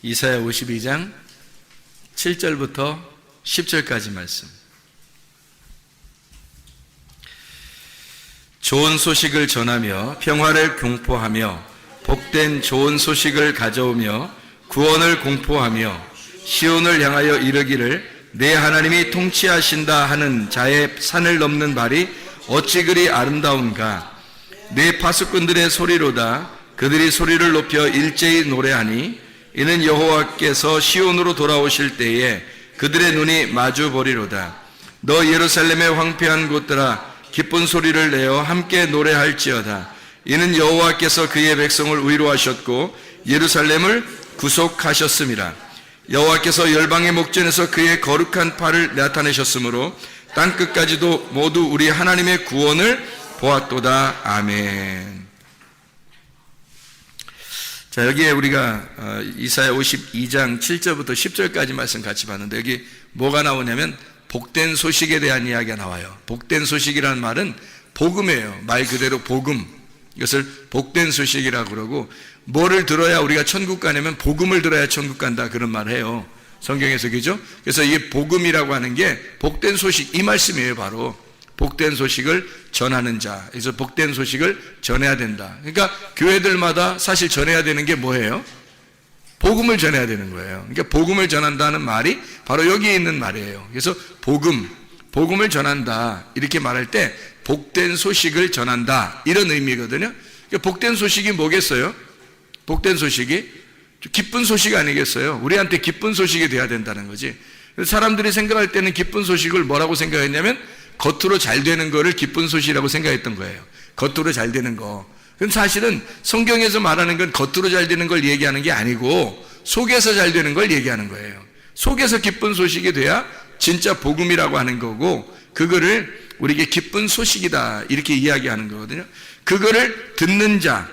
이사야 52장 7절부터 10절까지 말씀. 좋은 소식을 전하며 평화를 공포하며 복된 좋은 소식을 가져오며 구원을 공포하며 시온을 향하여 이르기를 내 하나님이 통치하신다 하는 자의 산을 넘는 말이 어찌 그리 아름다운가. 내 파수꾼들의 소리로다. 그들이 소리를 높여 일제히 노래하니 이는 여호와께서 시온으로 돌아오실 때에 그들의 눈이 마주 보리로다. 너 예루살렘의 황폐한 곳들아 기쁜 소리를 내어 함께 노래할지어다. 이는 여호와께서 그의 백성을 위로하셨고 예루살렘을 구속하셨음이라. 여호와께서 열방의 목전에서 그의 거룩한 팔을 나타내셨으므로 땅끝까지도 모두 우리 하나님의 구원을 보았도다. 아멘. 자, 여기에 우리가 이사야 52장 7절부터 10절까지 말씀 같이 봤는데 여기 뭐가 나오냐면 복된 소식에 대한 이야기가 나와요. 복된 소식이라는 말은 복음이에요. 말 그대로 복음. 이것을 복된 소식이라고 그러고, 뭐를 들어야 우리가 천국 가냐면 복음을 들어야 천국 간다, 그런 말을 해요. 성경에서. 그죠? 그래서 이게 복음이라고 하는 게 복된 소식, 이 말씀이에요. 바로 복된 소식을 전하는 자. 그래서 복된 소식을 전해야 된다. 그러니까 교회들마다 사실 전해야 되는 게 뭐예요? 복음을 전해야 되는 거예요. 그러니까 복음을 전한다는 말이 바로 여기에 있는 말이에요. 그래서 복음을 전한다, 이렇게 말할 때 복된 소식을 전한다, 이런 의미거든요. 그러니까 복된 소식이 뭐겠어요? 복된 소식이 기쁜 소식 아니겠어요? 우리한테 기쁜 소식이 돼야 된다는 거지. 사람들이 생각할 때는 기쁜 소식을 뭐라고 생각했냐면 겉으로 잘 되는 거를 기쁜 소식이라고 생각했던 거예요. 겉으로 잘 되는 거. 그럼 사실은 성경에서 말하는 건 겉으로 잘 되는 걸 얘기하는 게 아니고 속에서 잘 되는 걸 얘기하는 거예요. 속에서 기쁜 소식이 돼야 진짜 복음이라고 하는 거고, 그거를 우리에게 기쁜 소식이다, 이렇게 이야기하는 거거든요. 그거를 듣는 자,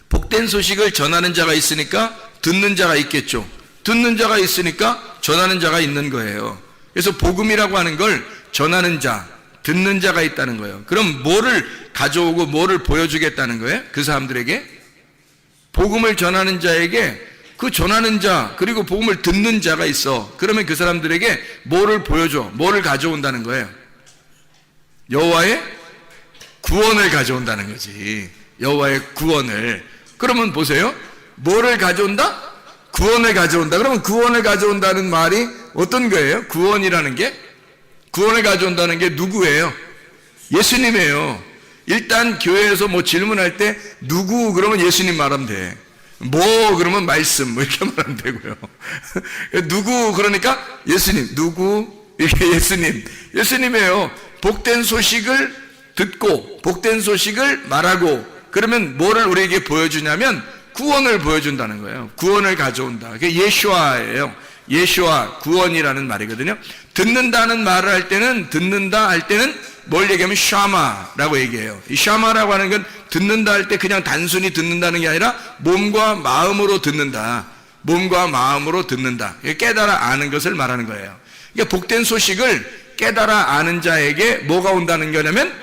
복된 소식을 전하는 자가 있으니까 듣는 자가 있겠죠. 듣는 자가 있으니까 전하는 자가 있는 거예요. 그래서 복음이라고 하는 걸 전하는 자, 듣는 자가 있다는 거예요. 그럼 뭐를 가져오고 뭐를 보여주겠다는 거예요? 그 사람들에게 복음을 전하는 자에게, 그 전하는 자 그리고 복음을 듣는 자가 있어. 그러면 그 사람들에게 뭐를 보여줘, 뭐를 가져온다는 거예요? 여호와의 구원을 가져온다는 거지. 여호와의 구원을. 그러면 보세요, 뭐를 가져온다? 구원을 가져온다. 그러면 구원을 가져온다는 말이 어떤 거예요? 구원이라는 게, 구원을 가져온다는 게 누구예요? 예수님이에요. 일단 교회에서 뭐 질문할 때 누구 그러면 예수님 말하면 돼. 뭐 그러면 말씀, 뭐 이렇게 말하면 되고요. 누구 그러니까 예수님, 누구 이게 예수님이에요. 복된 소식을 듣고 복된 소식을 말하고, 그러면 뭐를 우리에게 보여주냐면 구원을 보여준다는 거예요. 구원을 가져온다. 그게 예수아예요. 예수아, 구원이라는 말이거든요. 듣는다는 말을 할 때는, 듣는다 할 때는 뭘 얘기하면 샤마라고 얘기해요. 이 샤마라고 하는 건 듣는다 할 때 그냥 단순히 듣는다는 게 아니라 몸과 마음으로 듣는다. 몸과 마음으로 듣는다. 깨달아 아는 것을 말하는 거예요. 그러니까 복된 소식을 깨달아 아는 자에게 뭐가 온다는 거냐면,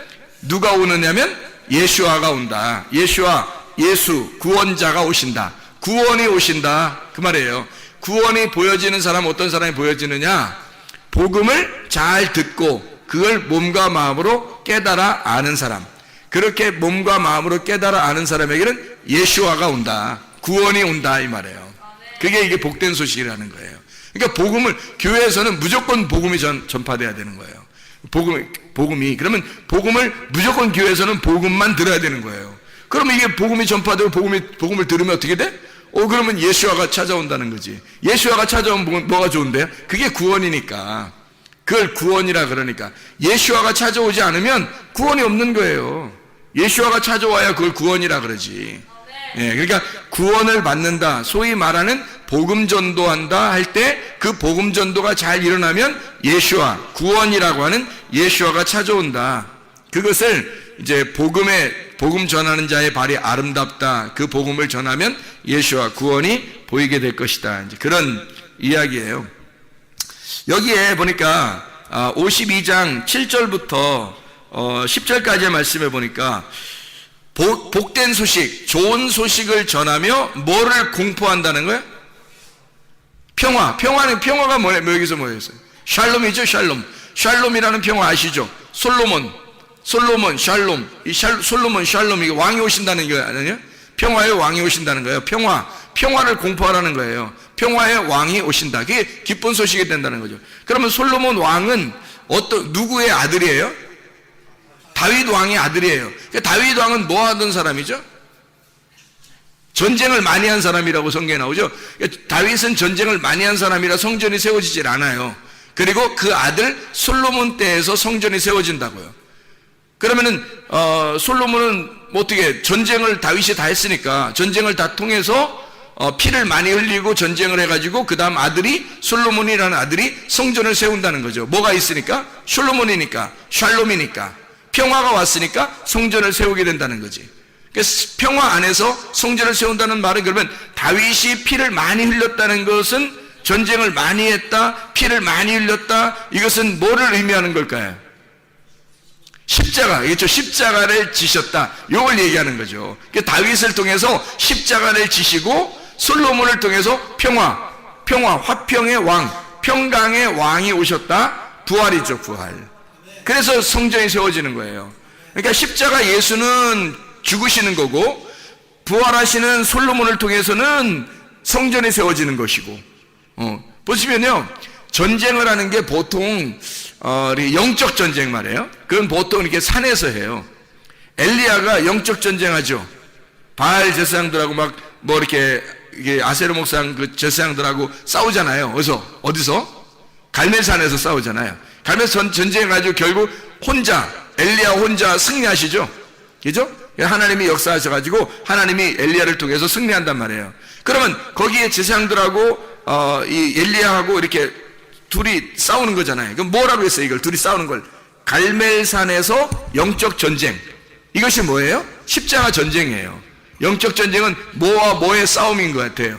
누가 오느냐면 예수아가 온다. 예수아, 예수, 구원자가 오신다. 구원이 오신다, 그 말이에요. 구원이 보여지는 사람, 어떤 사람이 보여지느냐? 복음을 잘 듣고 그걸 몸과 마음으로 깨달아 아는 사람. 그렇게 몸과 마음으로 깨달아 아는 사람에게는 예수아가 온다, 구원이 온다, 이 말이에요. 그게 이게 복된 소식이라는 거예요. 그러니까 복음을, 교회에서는 무조건 복음이 전파돼야 되는 거예요. 복음이. 그러면 복음을 무조건 교회에서는 복음만 들어야 되는 거예요. 그러면 이게 복음이 전파되고 복음을 들으면 어떻게 돼? 그러면 예수아가 찾아온다는 거지. 예수아가 찾아오면 뭐가 좋은데요? 그게 구원이니까. 그걸 구원이라 그러니까. 예수아가 찾아오지 않으면 구원이 없는 거예요. 예수아가 찾아와야 그걸 구원이라 그러지. 예, 그러니까 구원을 받는다, 소위 말하는 복음 전도한다 할 때 그 복음 전도가 잘 일어나면 예수아, 구원이라고 하는 예수아가 찾아온다. 그것을 이제 복음 전하는 자의 발이 아름답다, 그 복음을 전하면 예수아, 구원이 보이게 될 것이다, 이제 그런 이야기예요. 여기에 보니까 52장 7절부터 10절까지의 말씀에 보니까 복된 소식, 좋은 소식을 전하며 뭐를 공포한다는 거예요? 평화가 뭐예요? 여기서 뭐였어요? 샬롬이죠, 샬롬. 샬롬이라는 평화 아시죠? 솔로몬, 샬롬. 솔로몬, 샬롬, 이게 왕이 오신다는 거 아니에요? 평화의 왕이 오신다는 거예요. 평화를 공포하라는 거예요. 평화의 왕이 오신다. 그게 기쁜 소식이 된다는 거죠. 그러면 솔로몬 왕은 누구의 아들이에요? 다윗 왕의 아들이에요. 다윗 왕은 뭐 하던 사람이죠? 전쟁을 많이 한 사람이라고 성경에 나오죠. 다윗은 전쟁을 많이 한 사람이라 성전이 세워지질 않아요. 그리고 그 아들 솔로몬 때에서 성전이 세워진다고요. 그러면은 솔로몬은 어떻게 전쟁을 다윗이 다 했으니까 전쟁을 다 통해서 피를 많이 흘리고 전쟁을 해가지고 그 다음 아들이 솔로몬이라는 아들이 성전을 세운다는 거죠. 뭐가 있으니까? 솔로몬이니까, 샬롬이니까, 평화가 왔으니까 성전을 세우게 된다는 거지. 그래서 평화 안에서 성전을 세운다는 말은, 그러면 다윗이 피를 많이 흘렸다는 것은 전쟁을 많이 했다, 피를 많이 흘렸다, 이것은 뭐를 의미하는 걸까요? 십자가겠죠. 십자가를 지셨다, 이걸 얘기하는 거죠. 다윗을 통해서 십자가를 지시고 솔로몬을 통해서 평화, 화평의 왕, 평강의 왕이 오셨다. 부활이죠, 부활. 그래서 성전이 세워지는 거예요. 그러니까 십자가 예수는 죽으시는 거고, 부활하시는 솔로몬을 통해서는 성전이 세워지는 것이고, 보시면요, 전쟁을 하는 게 보통 영적 전쟁 말이에요. 그건 보통 이렇게 산에서 해요. 엘리야가 영적 전쟁하죠. 바알 제사장들하고 이렇게 아세르 목상 그 제사장들하고 싸우잖아요. 어디서? 갈멜산에서 싸우잖아요. 갈멜산 전쟁해가지고 결국 엘리야 혼자 승리하시죠. 그죠? 하나님이 역사하셔가지고 하나님이 엘리야를 통해서 승리한단 말이에요. 그러면 거기에 제사장들하고 이 엘리야하고 이렇게 둘이 싸우는 거잖아요. 그럼 뭐라고 했어요? 이걸 둘이 싸우는 걸 갈멜산에서 영적 전쟁. 이것이 뭐예요? 십자가 전쟁이에요. 영적 전쟁은 뭐와 뭐의 싸움인 것 같아요?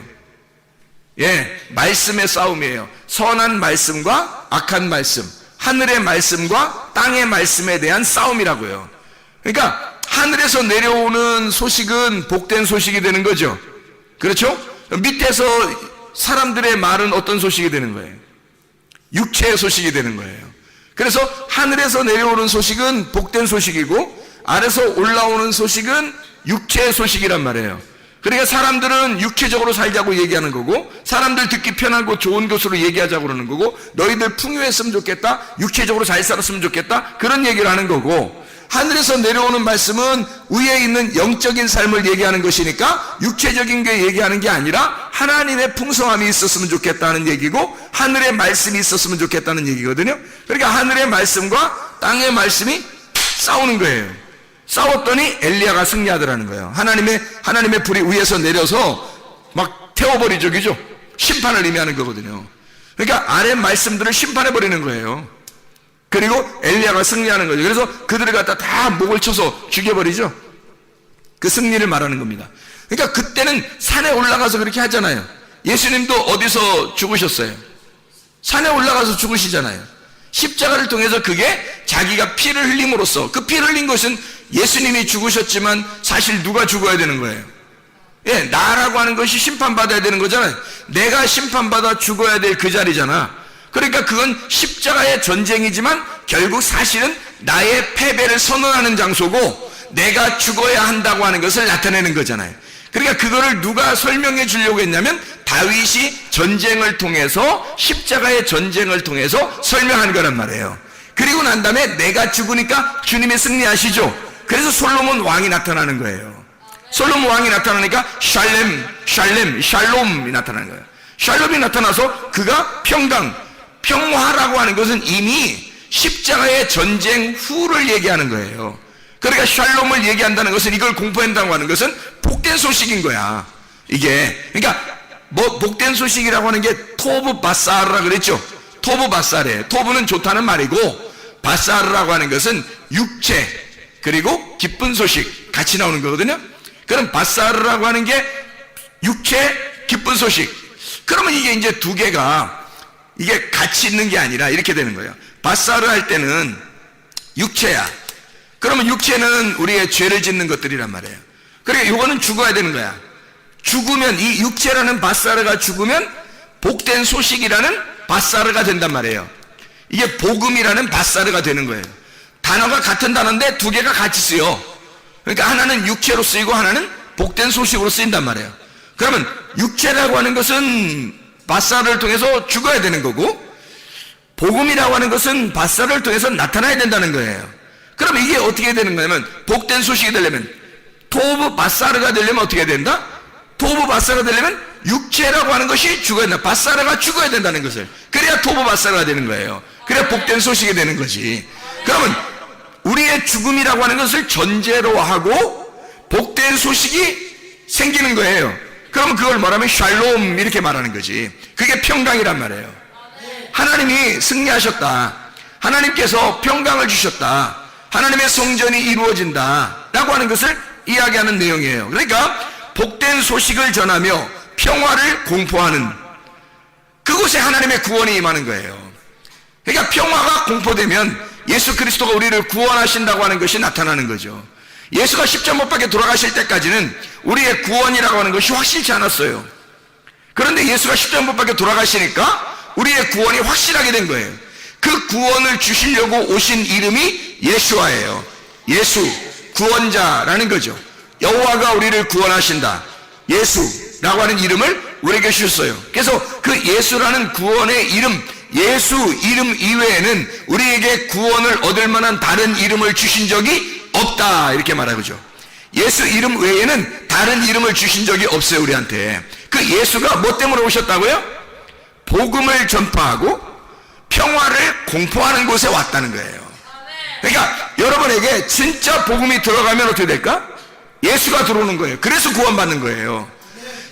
말씀의 싸움이에요. 선한 말씀과 악한 말씀, 하늘의 말씀과 땅의 말씀에 대한 싸움이라고요. 그러니까 하늘에서 내려오는 소식은 복된 소식이 되는 거죠. 그렇죠? 밑에서 사람들의 말은 어떤 소식이 되는 거예요? 육체의 소식이 되는 거예요. 그래서 하늘에서 내려오는 소식은 복된 소식이고, 아래서 올라오는 소식은 육체의 소식이란 말이에요. 그러니까 사람들은 육체적으로 살자고 얘기하는 거고, 사람들 듣기 편하고 좋은 것으로 얘기하자고 그러는 거고, 너희들 풍요했으면 좋겠다, 육체적으로 잘 살았으면 좋겠다, 그런 얘기를 하는 거고, 하늘에서 내려오는 말씀은 위에 있는 영적인 삶을 얘기하는 것이니까 육체적인 게 얘기하는 게 아니라 하나님의 풍성함이 있었으면 좋겠다는 얘기고, 하늘의 말씀이 있었으면 좋겠다는 얘기거든요. 그러니까 하늘의 말씀과 땅의 말씀이 싸우는 거예요. 싸웠더니 엘리야가 승리하더라는 거예요. 하나님의 불이 위에서 내려서 막 태워버리죠. 그죠? 심판을 의미하는 거거든요. 그러니까 아래 말씀들을 심판해버리는 거예요. 그리고 엘리야가 승리하는 거죠. 그래서 그들을 갖다 다 목을 쳐서 죽여버리죠. 그 승리를 말하는 겁니다. 그러니까 그때는 산에 올라가서 그렇게 하잖아요. 예수님도 어디서 죽으셨어요? 산에 올라가서 죽으시잖아요. 십자가를 통해서 그게 자기가 피를 흘림으로써, 그 피를 흘린 것은 예수님이 죽으셨지만 사실 누가 죽어야 되는 거예요? 나라고 하는 것이 심판받아야 되는 거잖아요. 내가 심판받아 죽어야 될 그 자리잖아. 그러니까 그건 십자가의 전쟁이지만 결국 사실은 나의 패배를 선언하는 장소고, 내가 죽어야 한다고 하는 것을 나타내는 거잖아요. 그러니까 그거를 누가 설명해 주려고 했냐면 다윗이 전쟁을 통해서, 십자가의 전쟁을 통해서 설명한 거란 말이에요. 그리고 난 다음에 내가 죽으니까 주님이 승리하시죠. 그래서 솔로몬 왕이 나타나는 거예요. 솔로몬 왕이 나타나니까 샬롬이 나타나는 거예요. 샬롬이 나타나서 그가 평화라고 하는 것은 이미 십자가의 전쟁 후를 얘기하는 거예요. 그러니까 샬롬을 얘기한다는 것은, 이걸 공포한다고 하는 것은 복된 소식인 거야. 이게 그러니까 복된 소식이라고 하는 게 토브 바사르라 그랬죠. 토브 바사르예요. 토브는 좋다는 말이고, 바사르라고 하는 것은 육체 그리고 기쁜 소식 같이 나오는 거거든요. 그럼 바사르라고 하는 게 육체, 기쁜 소식. 그러면 이게 이제 두 개가 이게 같이 있는 게 아니라 이렇게 되는 거예요. 바사르 할 때는 육체야. 그러면 육체는 우리의 죄를 짓는 것들이란 말이에요. 그러니까 이거는 죽어야 되는 거야. 죽으면, 이 육체라는 바사르가 죽으면 복된 소식이라는 바사르가 된단 말이에요. 이게 복음이라는 바사르가 되는 거예요. 단어가 같은 단어인데 두 개가 같이 쓰여. 그러니까 하나는 육체로 쓰이고 하나는 복된 소식으로 쓰인단 말이에요. 그러면 육체라고 하는 것은 바사르를 통해서 죽어야 되는 거고, 복음이라고 하는 것은 바사르를 통해서 나타나야 된다는 거예요. 그럼 이게 어떻게 되는 거냐면, 복된 소식이 되려면, 토브 바사르가 되려면 어떻게 된다? 토브 바사르가 되려면 육체라고 하는 것이 죽어야 된다. 바사르가 죽어야 된다는 것을. 그래야 토브 바사르가 되는 거예요. 그래야 복된 소식이 되는 거지. 그러면 우리의 죽음이라고 하는 것을 전제로 하고 복된 소식이 생기는 거예요. 그러면 그걸 말하면 샬롬 이렇게 말하는 거지. 그게 평강이란 말이에요. 하나님이 승리하셨다. 하나님께서 평강을 주셨다. 하나님의 성전이 이루어진다 라고 하는 것을 이야기하는 내용이에요. 그러니까 복된 소식을 전하며 평화를 공포하는 그곳에 하나님의 구원이 임하는 거예요. 그러니까 평화가 공포되면 예수 그리스도가 우리를 구원하신다고 하는 것이 나타나는 거죠. 예수가 십자가 못 박혀 돌아가실 때까지는 우리의 구원이라고 하는 것이 확실치 않았어요. 그런데 예수가 십자가 못 박혀 돌아가시니까 우리의 구원이 확실하게 된 거예요. 그 구원을 주시려고 오신 이름이 예수아예요. 예수, 구원자라는 거죠. 여호와가 우리를 구원하신다. 예수라고 하는 이름을 우리에게 주셨어요. 그래서 그 예수라는 구원의 이름, 예수 이름 이외에는 우리에게 구원을 얻을 만한 다른 이름을 주신 적이 없다 이렇게 말하죠. 예수 이름 외에는 다른 이름을 주신 적이 없어요. 우리한테. 그 예수가 뭐 때문에 오셨다고요? 복음을 전파하고 평화를 공포하는 곳에 왔다는 거예요. 그러니까 여러분에게 진짜 복음이 들어가면 어떻게 될까? 예수가 들어오는 거예요. 그래서 구원받는 거예요.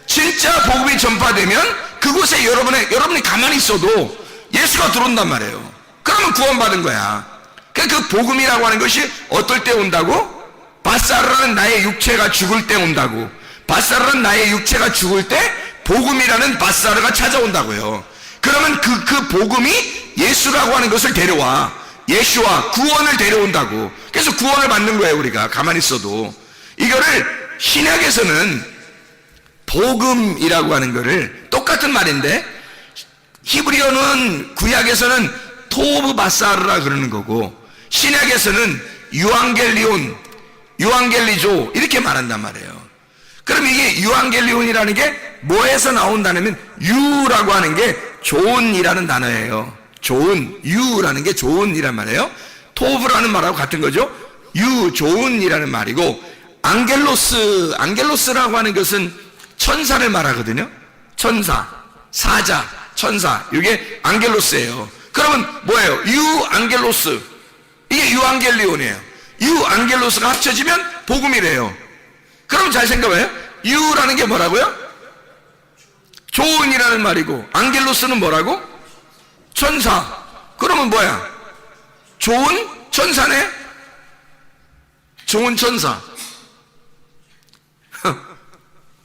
진짜 복음이 전파되면 그곳에 여러분이 가만히 있어도 예수가 들어온단 말이에요. 그러면 구원받은 거야. 그 복음이라고 하는 것이 어떨 때 온다고? 바사르라는 나의 육체가 죽을 때 온다고. 바사르라는 나의 육체가 죽을 때 복음이라는 바사르가 찾아온다고요. 그러면 그 복음이 예수라고 하는 것을 데려와. 예수와 구원을 데려온다고. 그래서 구원을 받는 거예요. 우리가 가만히 있어도. 이거를 신약에서는 복음이라고 하는 거를 똑같은 말인데 히브리어는 구약에서는 토브 바사르라 그러는 거고 신약에서는 유앙겔리조 이렇게 말한단 말이에요. 그럼 이게 유앙겔리온이라는 게 뭐에서 나온다냐면 유라고 하는 게 좋은이라는 단어예요. 좋은, 유라는 게 좋은이란 말이에요. 토브라는 말하고 같은 거죠. 좋은이라는 말이고 안겔로스라고 하는 것은 천사를 말하거든요. 천사, 사자, 천사. 이게 안겔로스예요. 그러면 뭐예요? 유앙겔로스. 이게 유앙겔리온이에요. 유앙겔로스가 합쳐지면 복음이래요. 그럼 잘 생각해요. 유라는 게 뭐라고요? 좋은이라는 말이고 안겔로스는 뭐라고? 천사. 그러면 뭐야? 좋은 천사네? 좋은 천사.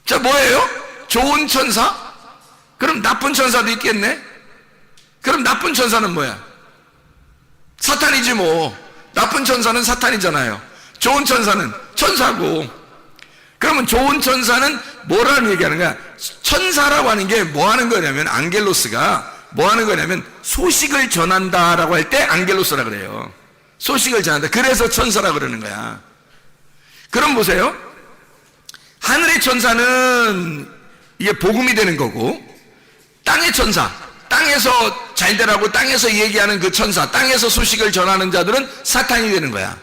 자, 뭐예요? 좋은 천사? 그럼 나쁜 천사도 있겠네? 그럼 나쁜 천사는 뭐야? 사탄이지 뭐. 나쁜 천사는 사탄이잖아요. 좋은 천사는 천사고. 그러면 좋은 천사는 뭐라는 얘기하는 거야? 천사라고 하는 게 뭐 하는 거냐면 안겔로스가 뭐 하는 거냐면 소식을 전한다라고 할 때 안겔로스라 그래요. 소식을 전한다. 그래서 천사라 그러는 거야. 그럼 보세요. 하늘의 천사는 이게 복음이 되는 거고 땅의 천사, 땅에서 잘 되라고 땅에서 얘기하는 그 천사, 땅에서 소식을 전하는 자들은 사탄이 되는 거야.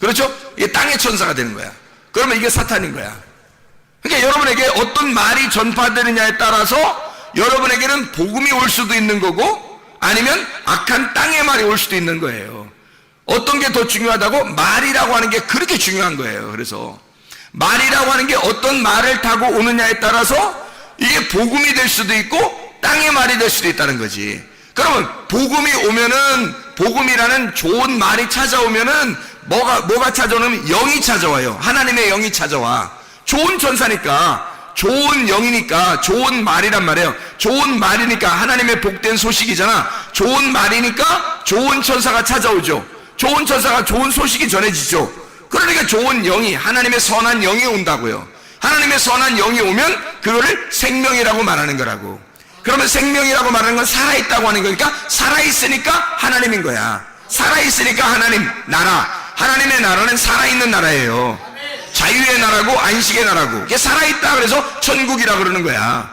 그렇죠? 이게 땅의 천사가 되는 거야. 그러면 이게 사탄인 거야. 그러니까 여러분에게 어떤 말이 전파되느냐에 따라서 여러분에게는 복음이 올 수도 있는 거고 아니면 악한 땅의 말이 올 수도 있는 거예요. 어떤 게 더 중요하다고? 말이라고 하는 게 그렇게 중요한 거예요. 그래서 말이라고 하는 게 어떤 말을 타고 오느냐에 따라서 이게 복음이 될 수도 있고 땅의 말이 될 수도 있다는 거지. 그러면 복음이 오면은 복음이라는 좋은 말이 찾아오면은 뭐가 찾아오냐면 영이 찾아와요. 하나님의 영이 찾아와. 좋은 천사니까 좋은 영이니까 좋은 말이란 말이에요. 좋은 말이니까 하나님의 복된 소식이잖아. 좋은 말이니까 좋은 천사가 찾아오죠. 좋은 천사가 좋은 소식이 전해지죠. 그러니까 좋은 영이 하나님의 선한 영이 온다고요. 하나님의 선한 영이 오면 그거를 생명이라고 말하는 거라고. 그러면 생명이라고 말하는 건 살아있다고 하는 거니까 살아있으니까 하나님인 거야. 살아있으니까 하나님 나라. 하나님의 나라는 살아있는 나라예요. 자유의 나라고 안식의 나라고. 이게 살아있다 그래서 천국이라 그러는 거야.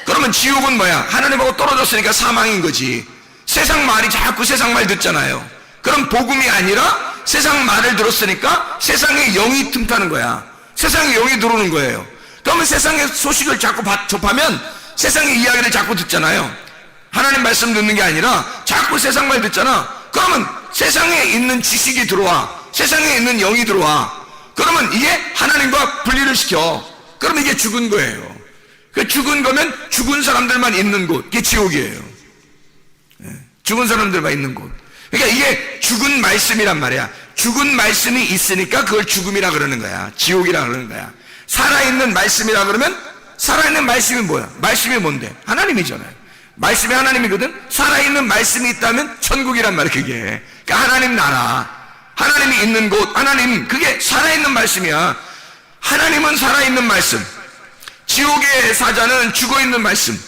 그러면 지옥은 뭐야? 하나님하고 떨어졌으니까 사망인 거지. 세상 말이 자꾸 세상 말 듣잖아요. 그럼 복음이 아니라 세상 말을 들었으니까 세상의 영이 틈타는 거야. 세상의 영이 들어오는 거예요. 그러면 세상의 소식을 자꾸 접하면 세상의 이야기를 자꾸 듣잖아요. 하나님 말씀 듣는 게 아니라 자꾸 세상 말 듣잖아. 그러면 세상에 있는 지식이 들어와. 세상에 있는 영이 들어와. 그러면 이게 하나님과 분리를 시켜. 그러면 이게 죽은 거예요. 그 죽은 거면 죽은 사람들만 있는 곳. 이게 지옥이에요. 죽은 사람들만 있는 곳. 그러니까 이게 죽은 말씀이란 말이야. 죽은 말씀이 있으니까 그걸 죽음이라 그러는 거야. 지옥이라 그러는 거야. 살아있는 말씀이라 그러면 살아있는 말씀이 뭐야? 말씀이 뭔데? 하나님이잖아요. 말씀이 하나님이거든. 살아있는 말씀이 있다면 천국이란 말이야. 그게 그러니까 하나님 나라, 하나님이 있는 곳, 하나님, 그게 살아있는 말씀이야. 하나님은 살아있는 말씀, 지옥의 사자는 죽어있는 말씀.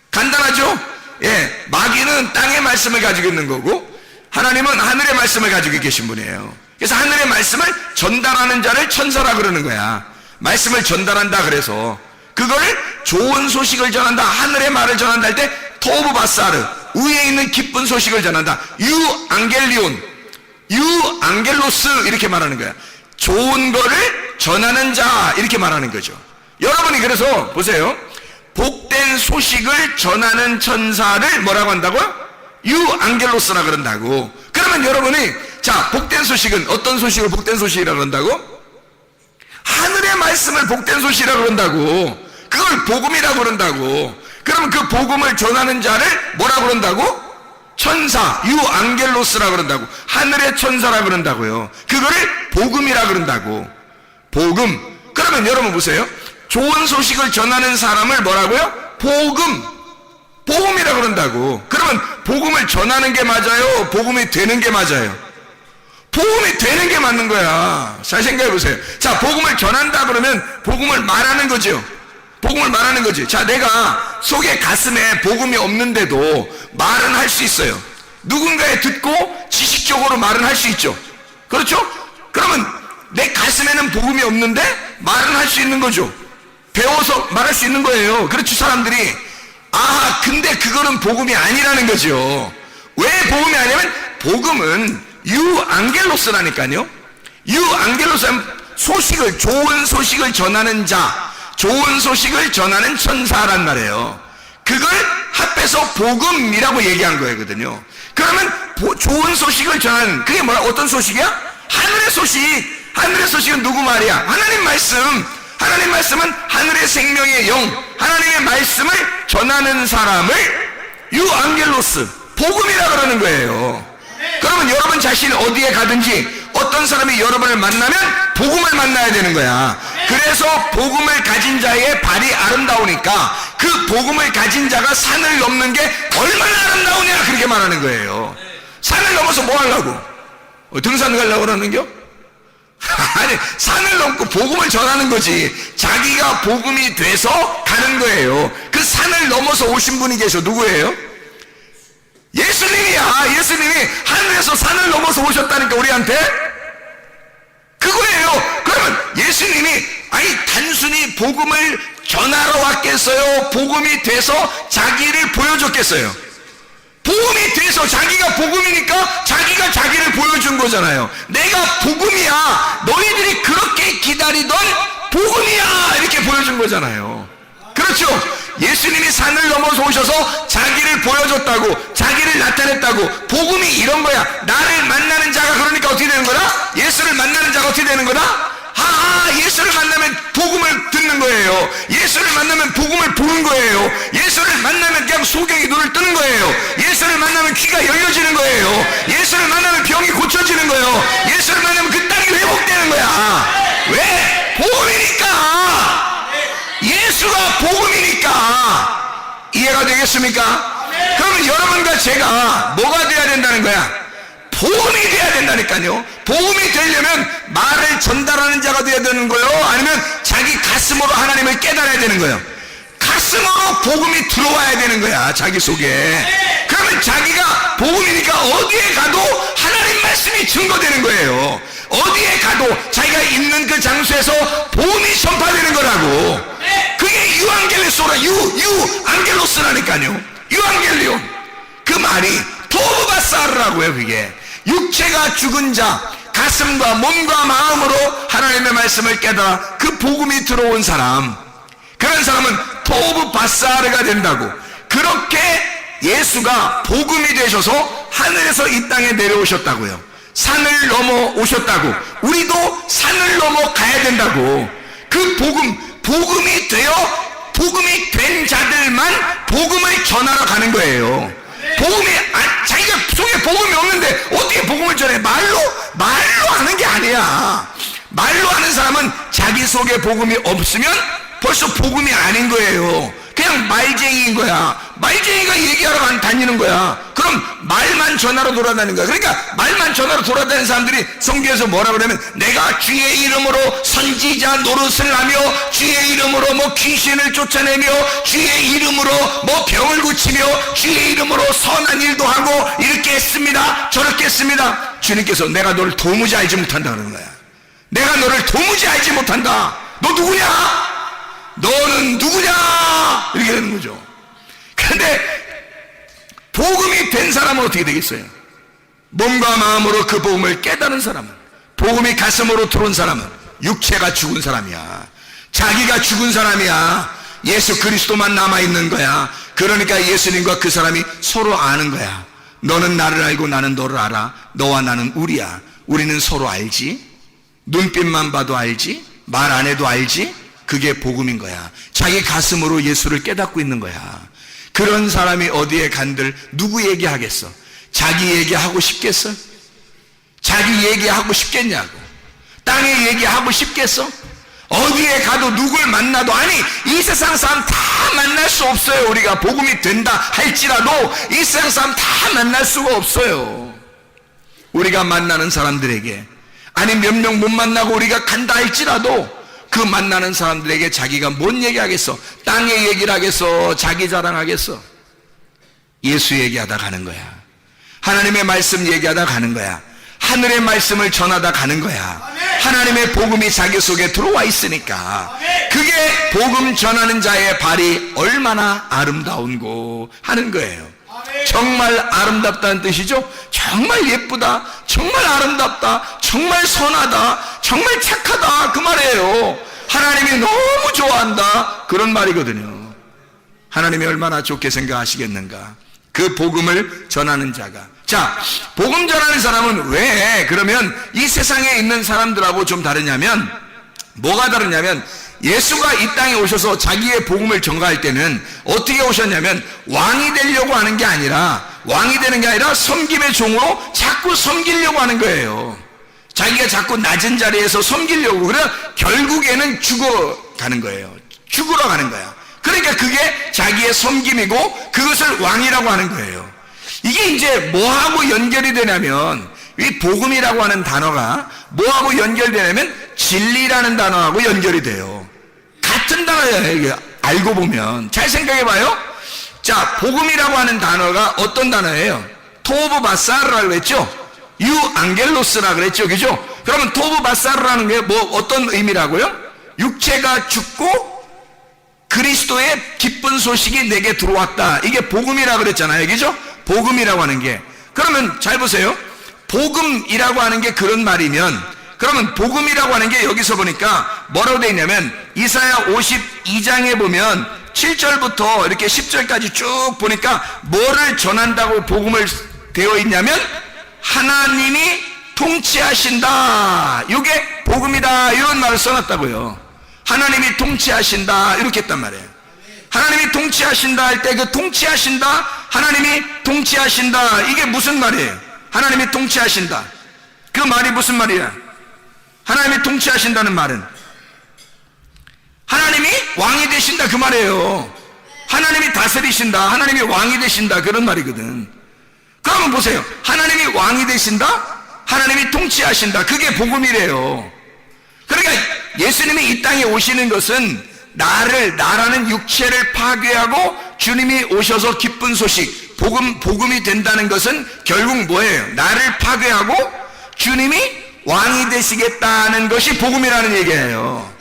간단하죠? 예, 마귀는 땅의 말씀을 가지고 있는 거고 하나님은 하늘의 말씀을 가지고 계신 분이에요. 그래서 하늘의 말씀을 전달하는 자를 천사라 그러는 거야. 말씀을 전달한다 그래서 그거를 좋은 소식을 전한다, 하늘의 말을 전한다 할 때 토브 바사르, 위에 있는 기쁜 소식을 전한다. 유 앙겔로스 이렇게 말하는 거야. 좋은 거를 전하는 자 이렇게 말하는 거죠. 여러분이 그래서 보세요. 복된 소식을 전하는 천사를 뭐라고 한다고요? 유 앙겔로스라 그런다고. 그러면 여러분이 자, 복된 소식은 어떤 소식을 복된 소식이라 그런다고? 하늘의 말씀을 복된 소식이라 그런다고. 그걸 복음이라고 그런다고. 그러면 그 복음을 전하는 자를 뭐라 그런다고? 천사, 유 앙겔로스라 그런다고. 하늘의 천사라 그런다고요. 그거를 복음이라 그런다고. 복음. 그러면 여러분 보세요. 좋은 소식을 전하는 사람을 뭐라고요? 복음이라 그런다고. 그러면 복음을 전하는 게 맞아요? 복음이 되는 게 맞아요? 복음이 되는 게 맞는 거야. 잘 생각해 보세요. 자, 복음을 전한다 그러면 복음을 말하는 거죠. 복음을 말하는 거지. 자, 내가 속에 가슴에 복음이 없는데도 말은 할 수 있어요. 누군가에 듣고 지식적으로 말은 할 수 있죠. 그렇죠? 그러면 내 가슴에는 복음이 없는데 말은 할 수 있는 거죠. 배워서 말할 수 있는 거예요. 그렇죠, 사람들이. 아, 근데 그거는 복음이 아니라는 거죠. 왜 복음이 아니냐면 복음은 유 앙겔로스라니까요. 유 앙겔로스는 소식을, 좋은 소식을 전하는 자, 좋은 소식을 전하는 천사란 말이에요. 그걸 합해서 복음이라고 얘기한 거거든요. 그러면 좋은 소식을 전하는, 그게 뭐야? 어떤 소식이야? 하늘의 소식. 하늘의 소식은 누구 말이야? 하나님 말씀. 하나님 말씀은 하늘의 생명의 영, 하나님의 말씀을 전하는 사람을 유 앙겔로스, 복음이라 그러는 거예요. 그러면 여러분 자신이 어디에 가든지 어떤 사람이 여러분을 만나면 복음을 만나야 되는 거야. 그래서 복음을 가진 자의 발이 아름다우니까 그 복음을 가진 자가 산을 넘는 게 얼마나 아름다우냐 그렇게 말하는 거예요. 산을 넘어서 뭐 하려고? 등산 가려고 그러는겨? 아니, 산을 넘고 복음을 전하는 거지. 자기가 복음이 돼서 가는 거예요. 그 산을 넘어서 오신 분이 계셔. 누구예요? 예수님이야. 예수님이 하늘에서 산을 넘어서 오셨다니까 우리한테. 그거예요. 그러면 예수님이 아니 단순히 복음을 전하러 왔겠어요? 복음이 돼서 자기를 보여줬겠어요? 복음이 돼서 자기가 복음이니까 자기가 자기를 보여준 거잖아요. 내가 복음이야. 너희들이 그렇게 기다리던 복음이야. 이렇게 보여준 거잖아요. 그렇죠? 예수님이 산을 넘어서 오셔서 자기를 보여줬다고, 자기를 나타냈다고. 복음이 이런 거야. 나를 만나는 자가 그러니까 어떻게 되는 거다? 예수를 만나는 자가 어떻게 되는 거다? 예수를 만나면 복음을 듣는 거예요. 예수를 만나면 복음을 보는 거예요. 예수를 만나면 그냥 소경이 눈을 뜨는 거예요. 예수를 만나면 귀가 열려지는 거예요. 예수를 만나면 병이 고쳐지는 거예요. 예수를 만나면 그 땅이 회복되는 거야. 왜? 복음이니까. 예수가 복음이니까. 이해가 되겠습니까? 그러면 여러분과 제가 뭐가 돼야 된다는 거야? 복음이 돼야 된다니까요. 복음이 되려면 말을 전달하는 자가 돼야 되는 거예요? 아니면 자기 가슴으로 하나님을 깨달아야 되는 거예요? 말씀으로 복음이 들어와야 되는 거야, 자기 속에. 그러면 자기가 복음이니까 어디에 가도 하나님 말씀이 증거되는 거예요. 어디에 가도 자기가 있는 그 장소에서 복음이 전파되는 거라고. 그게 유앙겔로스라, 유앙겔로스라니까요. 유앙겔리온. 그 말이 토브바사르라고요. 그게 육체가 죽은 자, 가슴과 몸과 마음으로 하나님의 말씀을 깨달아 그 복음이 들어온 사람, 그런 사람은 토브바사르가 된다고. 그렇게 예수가 복음이 되셔서 하늘에서 이 땅에 내려오셨다고요. 산을 넘어 오셨다고. 우리도 산을 넘어 가야 된다고. 그 복음이 되어 복음이 된 자들만 복음을 전하러 가는 거예요. 자기가 속에 복음이 없는데 어떻게 복음을 전해? 말로 하는 게 아니야. 말로 하는 사람은 자기 속에 복음이 없으면 벌써 복음이 아닌 거예요. 그냥 말쟁이인 거야. 말쟁이가 얘기하러 다니는 거야. 그럼 말만 전하러 돌아다니는 거야. 그러니까 말만 전하러 돌아다니는 사람들이 성경에서 뭐라 그러면, 내가 주의 이름으로 선지자 노릇을 하며 주의 이름으로 뭐 귀신을 쫓아내며 주의 이름으로 뭐 병을 고치며 주의 이름으로 선한 일도 하고 이렇게 했습니다, 저렇게 했습니다. 주님께서 내가 너를 도무지 알지 못한다 그러는 거야. 내가 너를 도무지 알지 못한다. 너 누구냐? 너는 누구냐? 이렇게 되는 거죠. 그런데 복음이 된 사람은 어떻게 되겠어요? 몸과 마음으로 그 복음을 깨달은 사람은, 복음이 가슴으로 들어온 사람은 육체가 죽은 사람이야. 자기가 죽은 사람이야. 예수 그리스도만 남아있는 거야. 그러니까 예수님과 그 사람이 서로 아는 거야. 너는 나를 알고 나는 너를 알아. 너와 나는 우리야. 우리는 서로 알지. 눈빛만 봐도 알지. 말 안 해도 알지. 그게 복음인 거야. 자기 가슴으로 예수를 깨닫고 있는 거야. 그런 사람이 어디에 간들 누구 얘기하겠어? 자기 얘기하고 싶겠어? 자기 얘기하고 싶겠냐고. 땅에 얘기하고 싶겠어? 어디에 가도 누굴 만나도, 아니 이 세상 사람 다 만날 수 없어요. 우리가 복음이 된다 할지라도 이 세상 사람 다 만날 수가 없어요. 우리가 만나는 사람들에게, 아니 몇 명 못 만나고 우리가 간다 할지라도 그 만나는 사람들에게 자기가 뭔 얘기하겠어? 땅의 얘기를 하겠어? 자기 자랑하겠어? 예수 얘기하다 가는 거야. 하나님의 말씀 얘기하다 가는 거야. 하늘의 말씀을 전하다 가는 거야. 하나님의 복음이 자기 속에 들어와 있으니까. 그게 복음 전하는 자의 발이 얼마나 아름다운고 하는 거예요. 정말 아름답다는 뜻이죠. 정말 예쁘다, 정말 아름답다, 정말 선하다, 정말 착하다, 그 말이에요. 하나님이 너무 좋아한다, 그런 말이거든요. 하나님이 얼마나 좋게 생각하시겠는가. 그 복음을 전하는 자가. 자, 복음 전하는 사람은 왜 그러면 이 세상에 있는 사람들하고 좀 다르냐면, 뭐가 다르냐면, 예수가 이 땅에 오셔서 자기의 복음을 전가할 때는 어떻게 오셨냐면, 왕이 되려고 하는 게 아니라, 왕이 되는 게 아니라 섬김의 종으로 자꾸 섬기려고 하는 거예요. 자기가 자꾸 낮은 자리에서 섬기려고. 그래 결국에는 죽어가는 거예요. 죽으러 가는 거야. 그러니까 그게 자기의 섬김이고 그것을 왕이라고 하는 거예요. 이게 이제 뭐하고 연결이 되냐면, 이 복음이라고 하는 단어가 뭐하고 연결되냐면 진리라는 단어하고 연결이 돼요. 같은 단어예요. 이게 알고 보면. 잘 생각해봐요. 자, 복음이라고 하는 단어가 어떤 단어예요? 토브바사르라고 그랬죠? 유앙겔로스라 그랬죠, 그죠? 그러면 토브바사르라는 게 뭐 어떤 의미라고요? 육체가 죽고 그리스도의 기쁜 소식이 내게 들어왔다. 이게 복음이라고 그랬잖아요, 그죠? 복음이라고 하는 게. 그러면 잘 보세요. 복음이라고 하는 게 그런 말이면, 그러면 복음이라고 하는 게 여기서 보니까 뭐라고 되어 있냐면, 이사야 52장에 보면 7절부터 이렇게 10절까지 쭉 보니까 뭐를 전한다고 복음을 되어 있냐면, 하나님이 통치하신다, 이게 복음이다, 이런 말을 써놨다고요. 하나님이 통치하신다, 이렇게 했단 말이에요. 하나님이 통치하신다 할 때 그 통치하신다, 하나님이 통치하신다, 이게 무슨 말이에요? 하나님이 통치하신다, 그 말이 무슨 말이야? 하나님이 통치하신다는 말은 하나님이 왕이 되신다, 그 말이에요. 하나님이 다스리신다, 하나님이 왕이 되신다, 그런 말이거든. 그러면 보세요. 하나님이 왕이 되신다, 하나님이 통치하신다, 그게 복음이래요. 그러니까 예수님이 이 땅에 오시는 것은 나라는 육체를 파괴하고 주님이 오셔서 기쁜 소식, 복음이 된다는 것은 결국 뭐예요? 나를 파괴하고 주님이 왕이 되시겠다는 것이 복음이라는 얘기예요.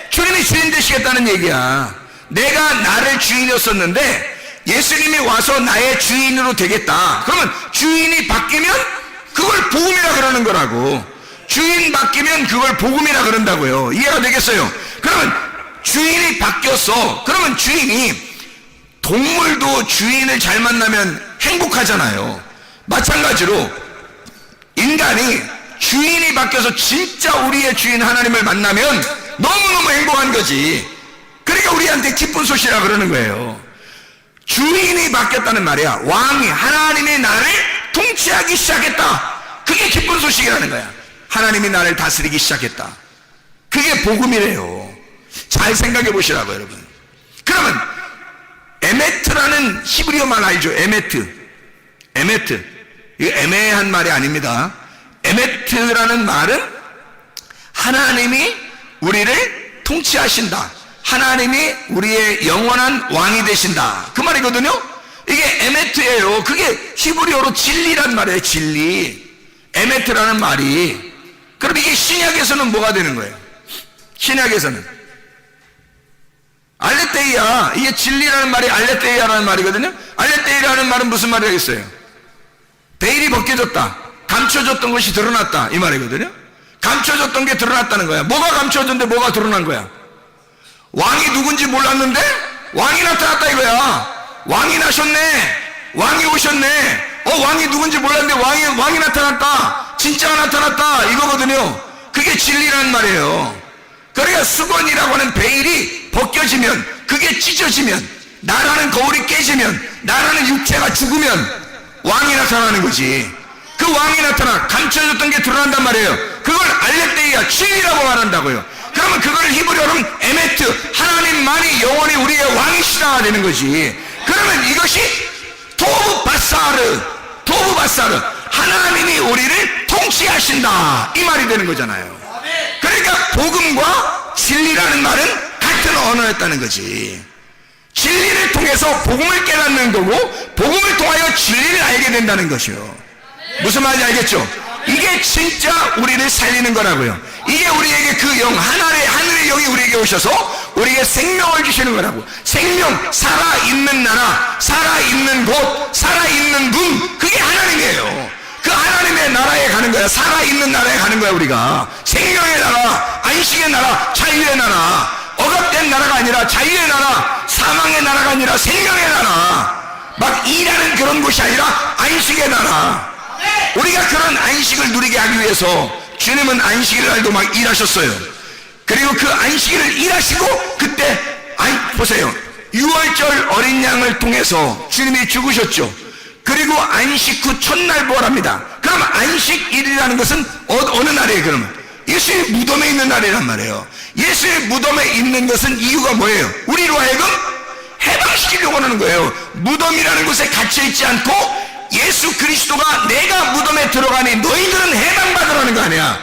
주님이 주인 되시겠다는 얘기야. 내가 나를 주인이었었는데 예수님이 와서 나의 주인으로 되겠다. 그러면 주인이 바뀌면 그걸 복음이라 그러는 거라고. 주인 바뀌면 그걸 복음이라 그런다고요. 이해가 되겠어요? 그러면 주인이 바뀌었어. 그러면 주인이, 동물도 주인을 잘 만나면 행복하잖아요. 마찬가지로 인간이 주인이 바뀌어서 진짜 우리의 주인 하나님을 만나면 너무너무 행복한 거지. 그러니까 우리한테 기쁜 소식이라 그러는 거예요. 주인이 바뀌었다는 말이야. 왕이, 하나님이 나를 통치하기 시작했다. 그게 기쁜 소식이라는 거야. 하나님이 나를 다스리기 시작했다. 그게 복음이래요. 잘 생각해 보시라고, 여러분. 그러면 에메트라는 히브리어 말 알죠? 에메트. 이거 애매한 말이 아닙니다. 에메트라는 말은 하나님이 우리를 통치하신다. 하나님이 우리의 영원한 왕이 되신다. 그 말이거든요. 이게 에메트예요. 그게 히브리어로 진리란 말이에요. 진리. 에메트라는 말이. 그럼 이게 신약에서는 뭐가 되는 거예요? 신약에서는 알레테이야. 이게 진리라는 말이 알레테이야라는 말이거든요. 알레테이라는 말은 무슨 말이겠어요? 베일이 벗겨졌다. 감춰졌던 것이 드러났다. 이 말이거든요. 감춰졌던 게 드러났다는 거야. 뭐가 감춰졌는데 뭐가 드러난 거야? 왕이 누군지 몰랐는데 왕이 나타났다 이거야. 왕이 나셨네. 왕이 오셨네. 왕이 누군지 몰랐는데 왕이 나타났다. 진짜가 나타났다. 이거거든요. 그게 진리라는 말이에요. 그러니까 수건이라고 하는 베일이 벗겨지면, 그게 찢어지면, 나라는 거울이 깨지면, 나라는 육체가 죽으면 왕이 나타나는 거지. 그 왕이 나타나 감춰졌던 게 드러난단 말이에요. 그걸 알레테이야, 진리라고 말한다고요. 그러면 그걸 히브리어로는 에메트, 하나님만이 영원히 우리의 왕이시다 되는 거지. 그러면 이것이 토브바사르, 하나님이 우리를 통치하신다, 이 말이 되는 거잖아요. 그러니까 복음과 진리라는 말은 같은 언어였다는 거지. 진리를 통해서 복음을 깨닫는 거고, 복음을 통하여 진리를 알게 된다는 것이요. 무슨 말인지 알겠죠? 이게 진짜 우리를 살리는 거라고요. 이게 우리에게 그 영, 하늘의 영이 우리에게 오셔서 우리에게 생명을 주시는 거라고. 생명, 살아있는 나라, 살아있는 곳, 살아있는 분, 그게 하나님이에요. 그 하나님의 나라에 가는 거야. 살아있는 나라에 가는 거야. 우리가 생명의 나라, 안식의 나라, 자유의 나라, 억압된 나라가 아니라 자유의 나라, 사망의 나라가 아니라 생명의 나라, 막 일하는 그런 곳이 아니라 안식의 나라. 우리가 그런 안식을 누리게 하기 위해서 주님은 안식일 날도 막 일하셨어요. 그리고 그 안식일을 일하시고, 그때 보세요, 6월절 어린 양을 통해서 주님이 죽으셨죠. 그리고 안식 후 첫날 부활합니다. 그럼 안식일이라는 것은 어느 날이에요? 그러면 예수의 무덤에 있는 날이란 말이에요. 예수의 무덤에 있는 것은 이유가 뭐예요? 우리로 하여금 해방시키려고 하는 거예요. 무덤이라는 곳에 갇혀있지 않고 예수 그리스도가 내가 무덤에 들어가니 너희들은 해방받으라는 거 아니야.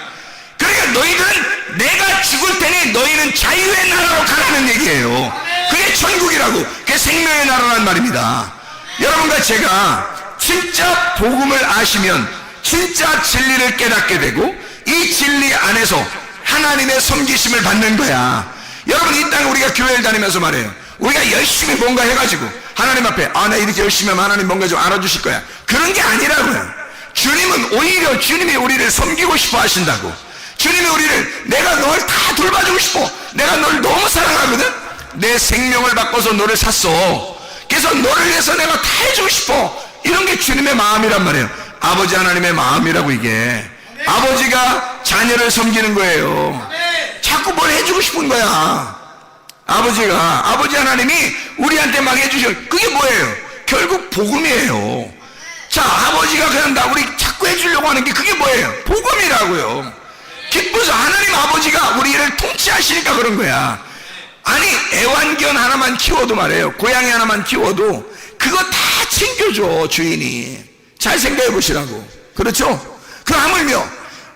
그러니까 너희들은 내가 죽을 테니 너희는 자유의 나라로 가라는 얘기예요. 그게 천국이라고, 그게 생명의 나라라는 말입니다. 여러분과 제가 진짜 복음을 아시면 진짜 진리를 깨닫게 되고, 이 진리 안에서 하나님의 섬기심을 받는 거야. 여러분, 이 땅에 우리가 교회를 다니면서 말해요, 우리가 열심히 뭔가 해가지고 하나님 앞에 나 이렇게 열심히 하면 하나님 뭔가 좀 알아주실 거야, 그런 게 아니라고요. 주님은 오히려 주님이 우리를 섬기고 싶어 하신다고. 주님이 우리를, 내가 널 다 돌봐주고 싶어, 내가 널 너무 사랑하거든, 내 생명을 바꿔서 너를 샀어, 그래서 너를 위해서 내가 다 해주고 싶어, 이런 게 주님의 마음이란 말이에요. 아버지 하나님의 마음이라고. 이게 아버지가 자녀를 섬기는 거예요. 자꾸 뭘 해주고 싶은 거야. 아버지 하나님이 우리한테 막 해주셔. 그게 뭐예요? 결국 복음이에요. 자, 아버지가 그냥 우리 자꾸 해주려고 하는 게 그게 뭐예요? 복음이라고요. 기뻐서 하나님 아버지가 우리를 통치하시니까 그런 거야. 아니, 애완견 하나만 키워도 말이에요, 고양이 하나만 키워도 그거 다 챙겨줘, 주인이. 잘 생각해 보시라고. 그렇죠? 그 하물며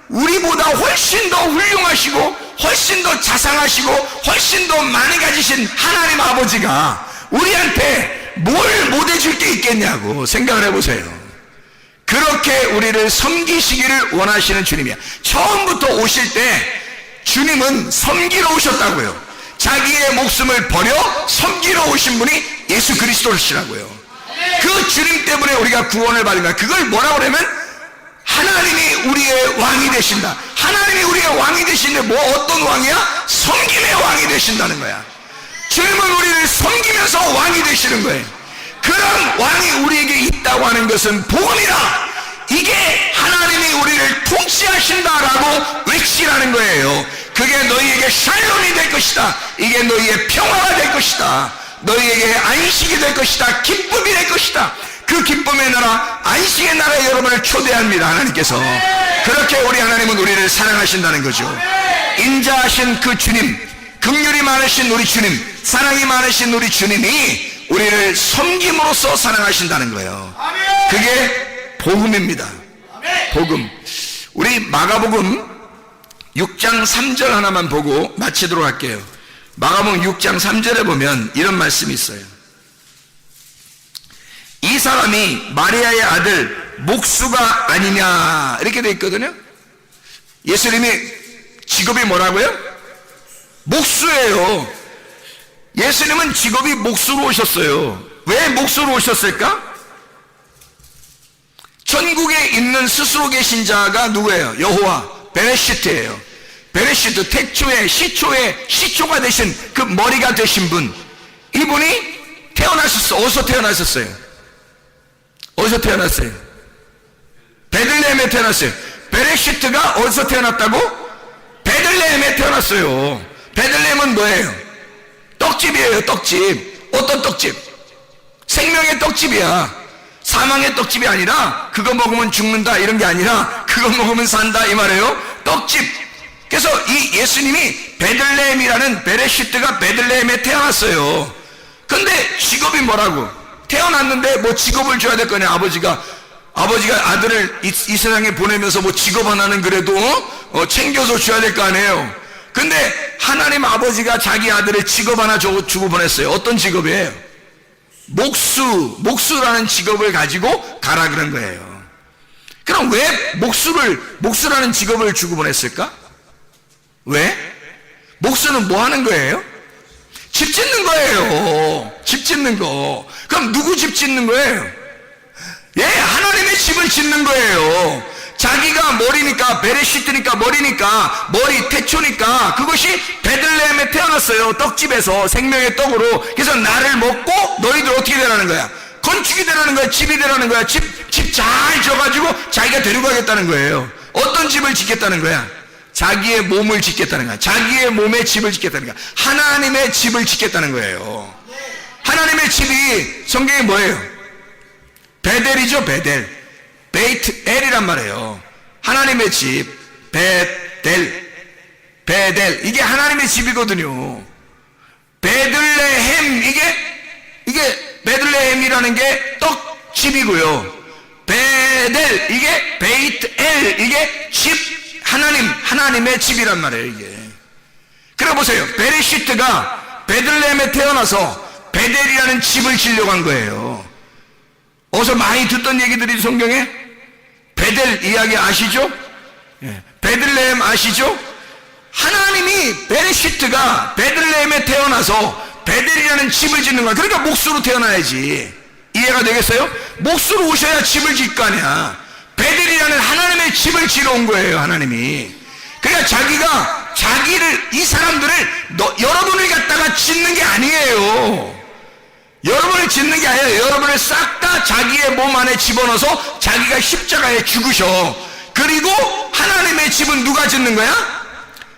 우리보다 훨씬 더 훌륭하시고 훨씬 더 자상하시고 훨씬 더 많이 가지신 하나님 아버지가 우리한테 뭘 못해줄 게 있겠냐고 생각을 해보세요. 그렇게 우리를 섬기시기를 원하시는 주님이야. 처음부터 오실 때 주님은 섬기러 오셨다고요. 자기의 목숨을 버려 섬기러 오신 분이 예수 그리스도시라고요. 그 주님 때문에 우리가 구원을 받은 거야. 그걸 뭐라고 그러면 하나님이 우리의 왕이 되신다. 하나님이 우리의 왕이 되시는데 뭐 어떤 왕이야? 섬김의 왕이 되신다는 거야. 주님은 우리를 섬기면서 왕이 되시는 거예요. 그런 왕이 우리에게 있다고 하는 것은 복음이다. 이게 하나님이 우리를 통치하신다라고 외치라는 거예요. 그게 너희에게 샬롬이 될 것이다. 이게 너희의 평화가 될 것이다. 너희에게 안식이 될 것이다. 기쁨이 될 것이다. 그 기쁨의 나라, 안식의 나라에 여러분을 초대합니다. 하나님께서. 그렇게 우리 하나님은 우리를 사랑하신다는 거죠. 인자하신 그 주님, 긍휼이 많으신 우리 주님, 사랑이 많으신 우리 주님이 우리를 섬김으로써 사랑하신다는 거예요. 그게 복음입니다. 복음. 우리 마가복음 6장 3절 하나만 보고 마치도록 할게요. 마가복음 6장 3절에 보면 이런 말씀이 있어요. 이 사람이 마리아의 아들 목수가 아니냐 이렇게 돼 있거든요. 예수님이 직업이 뭐라고요? 목수예요. 예수님은 직업이 목수로 오셨어요. 왜 목수로 오셨을까? 전국에 있는 스스로 계신 자가 누구예요? 여호와 베레시트예요. 베레시트, 태초에 시초가 되신 그 머리가 되신 분, 이분이 태어나셨어. 어디서 태어나셨어요? 어디서 태어났어요? 베들레헴에 태어났어요. 베레시트가 어디서 태어났다고? 베들레헴에 태어났어요. 베들레헴은 뭐예요? 떡집이에요. 떡집. 어떤 떡집? 생명의 떡집이야. 사망의 떡집이 아니라 그거 먹으면 죽는다 이런 게 아니라 그거 먹으면 산다 이 말이에요. 떡집. 그래서 이 예수님이 베들레헴이라는 베레시트가 베들레헴에 태어났어요. 근데 직업이 뭐라고? 태어났는데 뭐 직업을 줘야 될 거냐. 아버지가 아들을 이 세상에 보내면서 뭐 직업 하나는 그래도 챙겨서 줘야 될 거 아니에요. 근데 하나님 아버지가 자기 아들의 직업 하나 주고 보냈어요. 어떤 직업이에요? 목수라는 직업을 가지고 가라 그런 거예요. 그럼 왜 목수라는 직업을 주고 보냈을까? 왜? 목수는 뭐 하는 거예요? 집 짓는 거예요. 집 짓는 거. 그럼 누구 집 짓는 거예요? 예, 하나님의 집을 짓는 거예요. 자기가 머리니까, 베레시트니까 머리니까, 머리 태초니까, 그것이 베들레헴에 태어났어요. 떡집에서 생명의 떡으로. 그래서 나를 먹고 너희들 어떻게 되라는 거야? 건축이 되라는 거야. 집이 되라는 거야. 집 잘 져가지고 자기가 데리고 가겠다는 거예요. 어떤 집을 짓겠다는 거야? 자기의 몸을 짓겠다는 거야. 자기의 몸의 집을 짓겠다는 거야. 하나님의 집을 짓겠다는 거예요. 하나님의 집이 성경에 뭐예요? 베델이죠. 베델. 베이트 엘이란 말이에요. 하나님의 집. 베델. 이게 하나님의 집이거든요. 베들레헴 이게 베들레헴이라는 게 떡집이고요. 베델 이게 베이트 엘 이게 집. 하나님의 집이란 말이에요, 이게. 그래 보세요. 베레시트가 베들레헴에 태어나서 베델이라는 집을 지려고 한 거예요. 어서 많이 듣던 얘기들이 성경에 베델 이야기 아시죠? 예. 베들레헴 아시죠? 하나님이 베레시트가 베들레헴에 태어나서 베델이라는 집을 짓는 거야. 그러니까 목수로 태어나야지. 이해가 되겠어요? 목수로 오셔야 집을 짓 거 아니야. 베델이라는 하나님의 집을 지러 온 거예요. 하나님이. 그러니까 이 사람들을 여러분을 갖다가 짓는 게 아니에요. 여러분을 짓는 게 아니에요. 여러분을 싹 다 자기의 몸 안에 집어넣어서 자기가 십자가에 죽으셔. 그리고 하나님의 집은 누가 짓는 거야?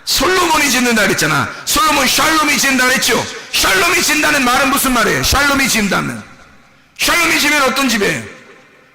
솔로몬이 짓는다 그랬잖아. 솔로몬 샬롬이 짓는다 그랬죠. 샬롬이 짓는다는 말은 무슨 말이에요? 샬롬이 짓는다면 샬롬이 집은 어떤 집이에요?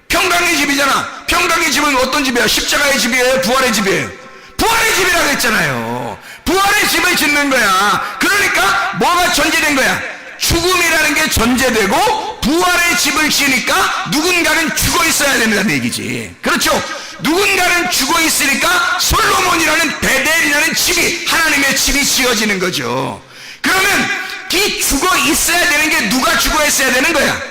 평강의 집이잖아. 평강의 집은 어떤 집이야? 십자가의 집이에요? 부활의 집이에요? 부활의 집이라고 했잖아요. 부활의 집을 짓는 거야. 그러니까 뭐가 전제된 거야? 죽음이라는 게 전제되고 부활의 집을 지으니까 누군가는 죽어 있어야 된다는 얘기지. 그렇죠? 누군가는 죽어 있으니까 솔로몬이라는 베델이라는 집이, 하나님의 집이 지어지는 거죠. 그러면 이 죽어 있어야 되는 게 누가 죽어 있어야 되는 거야?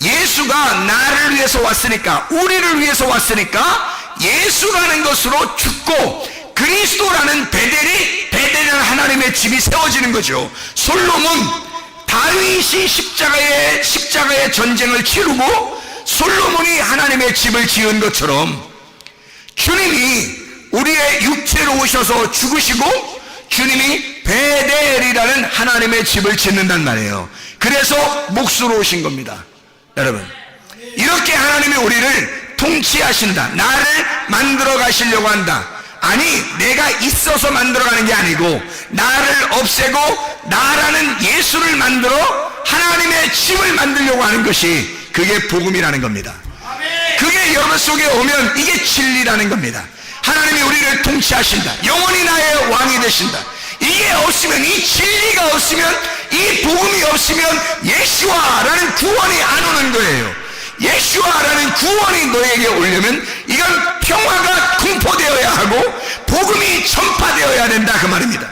예수가 나를 위해서 왔으니까, 우리를 위해서 왔으니까 예수라는 것으로 죽고 그리스도라는 베델이라는 하나님의 집이 세워지는 거죠. 솔로몬, 다윗이 십자가의 전쟁을 치르고 솔로몬이 하나님의 집을 지은 것처럼 주님이 우리의 육체로 오셔서 죽으시고 주님이 베델이라는 하나님의 집을 짓는단 말이에요. 그래서 몫으로 오신 겁니다. 여러분, 이렇게 하나님이 우리를 통치하신다. 나를 만들어 가시려고 한다. 아니, 내가 있어서 만들어가는 게 아니고 나를 없애고 나라는 예수를 만들어 하나님의 집을 만들려고 하는 것이, 그게 복음이라는 겁니다. 그게 여러분 속에 오면 이게 진리라는 겁니다. 하나님이 우리를 통치하신다. 영원히 나의 왕이 되신다. 이게 없으면, 이 진리가 없으면, 이 복음이 없으면 예수와라는 구원이 안 오는 거예요. 예수와라는 구원이 너에게 오려면 이건 평화가 공포되어야 하고 복음이 전파되어야 된다, 그 말입니다.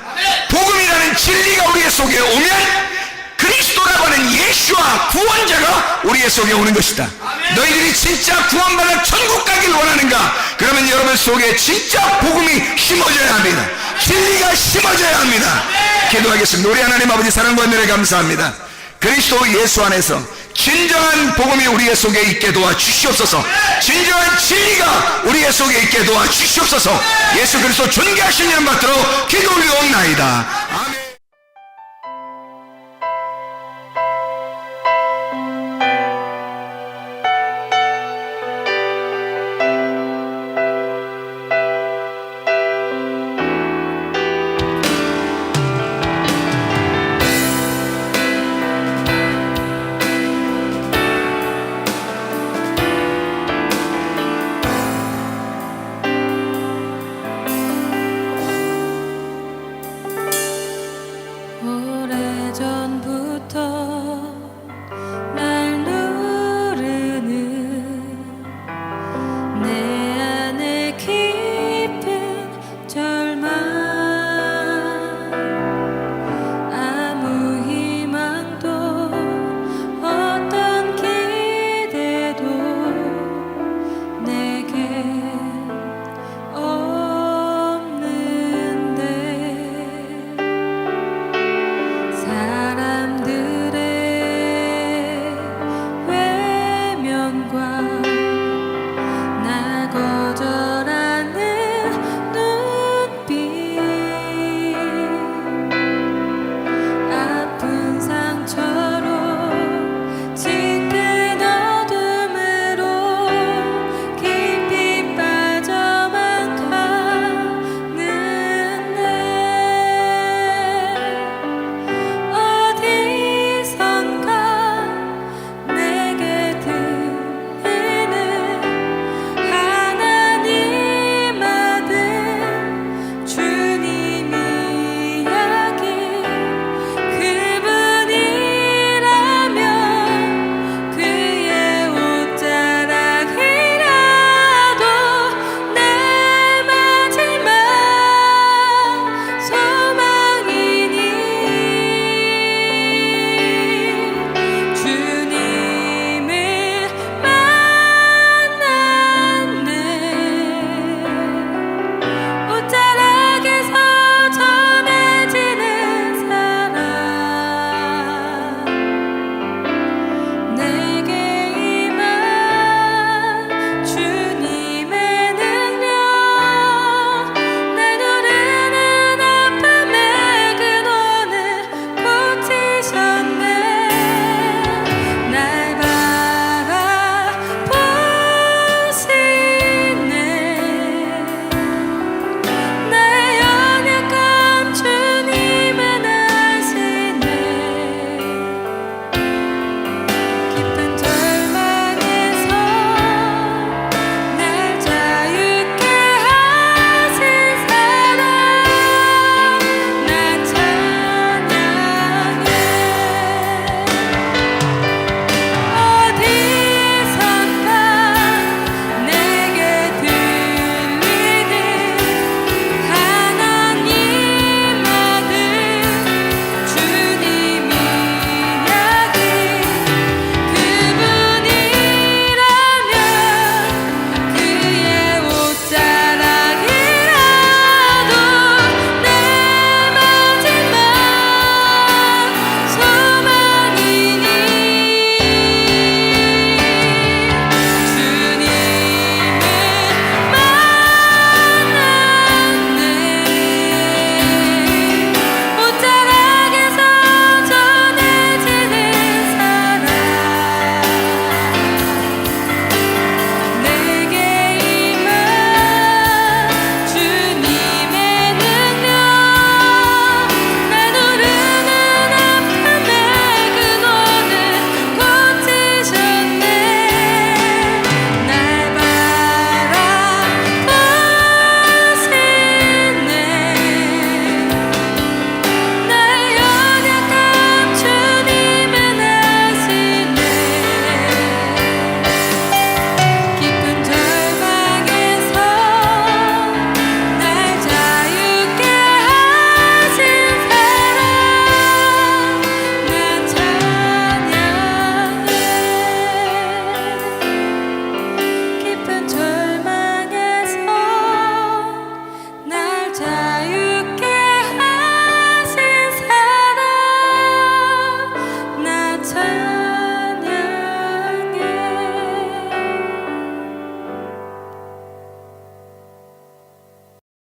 복음이라는 진리가 우리의 속에 오면 그리스도라고 하는 예수와 구원자가 우리의 속에 오는 것이다. 너희들이 진짜 구원받아 천국 가길 원하는가? 그러면 여러분 속에 진짜 복음이 심어져야 합니다. 진리가 심어져야 합니다. 기도하겠습니다. 우리 하나님 아버지, 사랑과 은혜를 감사합니다. 그리스도 예수 안에서 진정한 복음이 우리의 속에 있게 도와주시옵소서. 진정한 진리가 우리의 속에 있게 도와주시옵소서. 예수 그리스도 존귀하신 이름 받들어 기도 올리옵나이다. 아멘. 오래전